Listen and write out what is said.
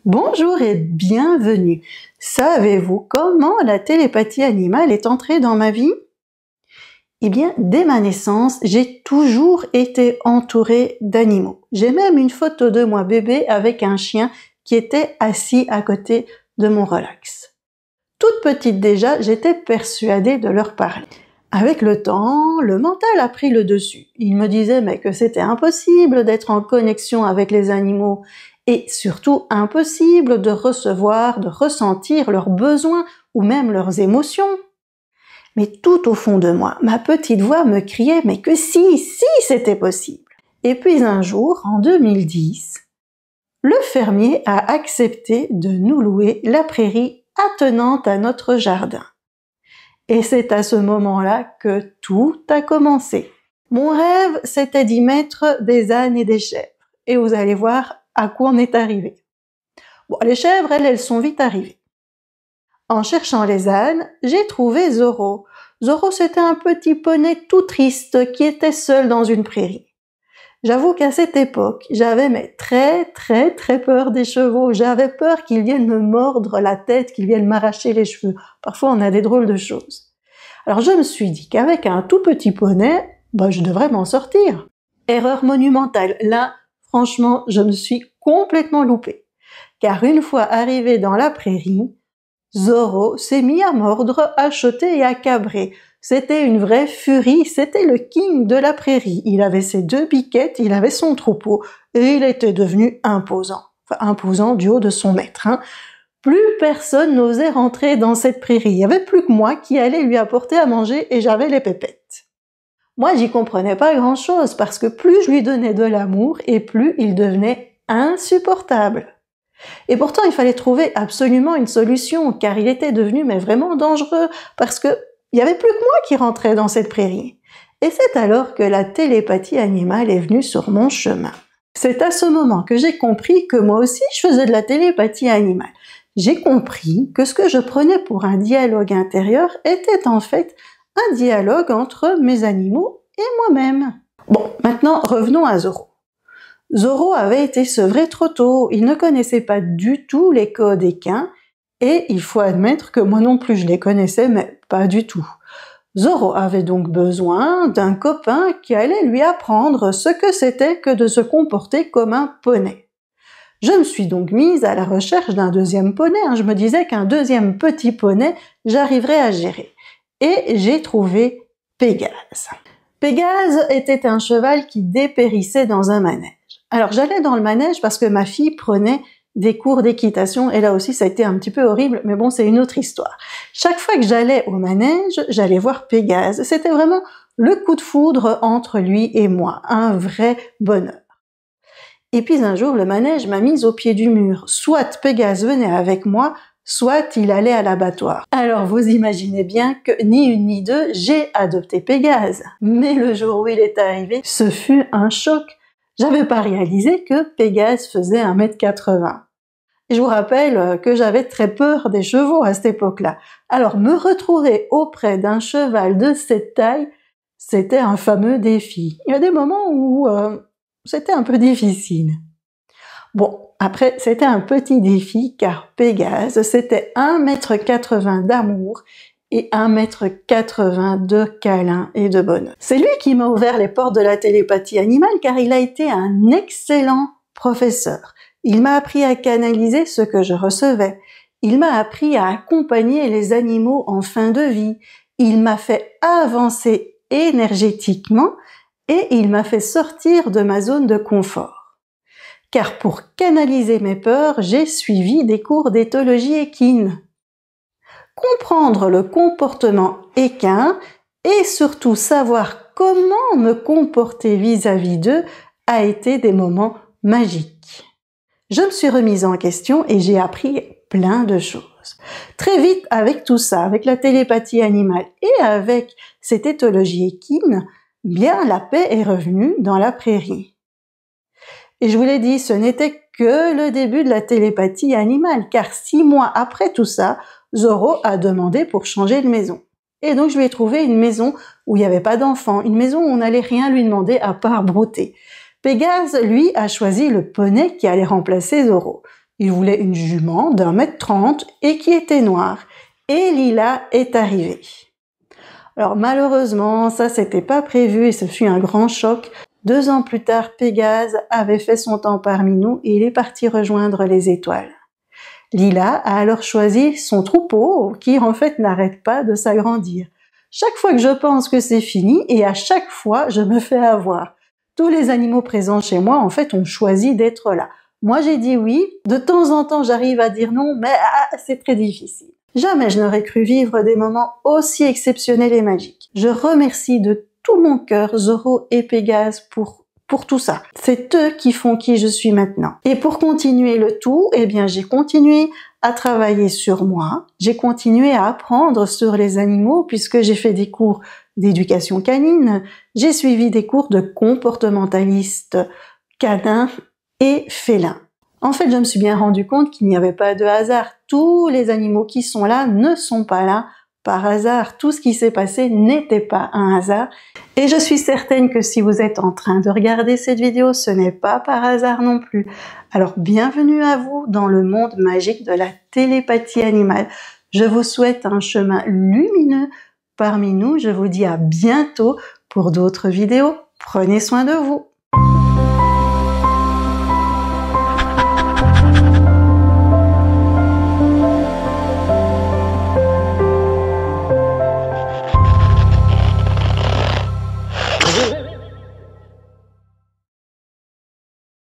Bonjour et bienvenue. Savez-vous comment la télépathie animale est entrée dans ma vie? Eh bien, dès ma naissance, j'ai toujours été entourée d'animaux. J'ai même une photo de moi bébé avec un chien qui était assis à côté de mon relax. Toute petite déjà, j'étais persuadée de leur parler. Avec le temps, le mental a pris le dessus. Il me disait mais que c'était impossible d'être en connexion avec les animaux et surtout impossible de recevoir, de ressentir leurs besoins ou même leurs émotions. Mais tout au fond de moi, ma petite voix me criait mais que si c'était possible. Et puis un jour, en 2010, le fermier a accepté de nous louer la prairie attenante à notre jardin. Et c'est à ce moment-là que tout a commencé. Mon rêve, c'était d'y mettre des ânes et des chèvres. Et vous allez voir à quoi on est arrivé. Bon, les chèvres, elles sont vite arrivées. En cherchant les ânes, j'ai trouvé Zorro. Zorro, c'était un petit poney tout triste qui était seul dans une prairie. J'avoue qu'à cette époque, j'avais très peur des chevaux. J'avais peur qu'ils viennent me mordre la tête, qu'ils viennent m'arracher les cheveux. Parfois, on a des drôles de choses. Alors, je me suis dit qu'avec un tout petit poney, je devrais m'en sortir. Erreur monumentale. Là, franchement, je me suis complètement loupée. Car une fois arrivé dans la prairie, Zorro s'est mis à mordre, à choter et à cabrer. C'était une vraie furie, c'était le king de la prairie. Il avait ses 2 biquettes, il avait son troupeau, et il était devenu imposant. Enfin, imposant du haut de son maître. Plus personne n'osait rentrer dans cette prairie. Il n'y avait plus que moi qui allais lui apporter à manger et j'avais les pépettes. Moi, j'y comprenais pas grand-chose parce que plus je lui donnais de l'amour et plus il devenait insupportable. Et pourtant, il fallait trouver absolument une solution, car il était devenu vraiment dangereux, parce que il y avait plus que moi qui rentrais dans cette prairie. Et c'est alors que la télépathie animale est venue sur mon chemin. C'est à ce moment que j'ai compris que moi aussi je faisais de la télépathie animale. J'ai compris que ce que je prenais pour un dialogue intérieur était en fait un dialogue entre mes animaux et moi-même. Bon, maintenant revenons à Zorro. Zorro avait été sevré trop tôt, il ne connaissait pas du tout les codes équins, et il faut admettre que moi non plus je les connaissais, mais pas du tout. Zorro avait donc besoin d'un copain qui allait lui apprendre ce que c'était que de se comporter comme un poney. Je me suis donc mise à la recherche d'un deuxième poney, je me disais qu'un deuxième petit poney, j'arriverais à gérer. Et j'ai trouvé Pégase. Pégase était un cheval qui dépérissait dans un manège. Alors j'allais dans le manège parce que ma fille prenait des cours d'équitation et là aussi ça a été un petit peu horrible, mais bon c'est une autre histoire. Chaque fois que j'allais au manège, j'allais voir Pégase. C'était vraiment le coup de foudre entre lui et moi, un vrai bonheur. Et puis un jour le manège m'a mise au pied du mur. Soit Pégase venait avec moi, soit il allait à l'abattoir. Alors vous imaginez bien que ni une ni deux, j'ai adopté Pégase. Mais le jour où il est arrivé, ce fut un choc. J'avais pas réalisé que Pégase faisait 1,80 m. Je vous rappelle que j'avais très peur des chevaux à cette époque-là. Alors me retrouver auprès d'un cheval de cette taille, c'était un fameux défi. Il y a des moments où c'était un peu difficile. Bon, après c'était un petit défi car Pégase c'était 1,80 m d'amour et 1,80 m de câlin et de bonheur. C'est lui qui m'a ouvert les portes de la télépathie animale car il a été un excellent professeur. Il m'a appris à canaliser ce que je recevais. Il m'a appris à accompagner les animaux en fin de vie. Il m'a fait avancer énergétiquement et il m'a fait sortir de ma zone de confort. Car pour canaliser mes peurs, j'ai suivi des cours d'éthologie équine. Comprendre le comportement équin et surtout savoir comment me comporter vis-à-vis d'eux a été des moments magiques. Je me suis remise en question et j'ai appris plein de choses. Très vite, avec tout ça, avec la télépathie animale et avec cette éthologie équine, bien la paix est revenue dans la prairie. Et je vous l'ai dit, ce n'était que le début de la télépathie animale, car 6 mois après tout ça, Zorro a demandé pour changer de maison. Et donc je lui ai trouvé une maison où il n'y avait pas d'enfants, une maison où on n'allait rien lui demander à part brouter. Pégase, lui, a choisi le poney qui allait remplacer Zorro. Il voulait une jument d'1,30 m et qui était noire. Et Lila est arrivée. Alors malheureusement, ça c'était pas prévu et ce fut un grand choc. 2 ans plus tard, Pégase avait fait son temps parmi nous et il est parti rejoindre les étoiles. Lila a alors choisi son troupeau qui en fait n'arrête pas de s'agrandir. Chaque fois que je pense que c'est fini et à chaque fois je me fais avoir. Tous les animaux présents chez moi en fait ont choisi d'être là. Moi j'ai dit oui, de temps en temps j'arrive à dire non, mais c'est très difficile. Jamais je n'aurais cru vivre des moments aussi exceptionnels et magiques. Je remercie de tout mon cœur Zoro et Pégase pour tout ça. C'est eux qui font qui je suis maintenant. Et pour continuer le tout, eh bien j'ai continué à travailler sur moi. J'ai continué à apprendre sur les animaux puisque j'ai fait des cours d'éducation canine. J'ai suivi des cours de comportementaliste canin et félin. En fait, je me suis bien rendu compte qu'il n'y avait pas de hasard. Tous les animaux qui sont là ne sont pas là par hasard. Tout ce qui s'est passé n'était pas un hasard. Et je suis certaine que si vous êtes en train de regarder cette vidéo, ce n'est pas par hasard non plus. Alors, bienvenue à vous dans le monde magique de la télépathie animale. Je vous souhaite un chemin lumineux parmi nous. Je vous dis à bientôt pour d'autres vidéos. Prenez soin de vous.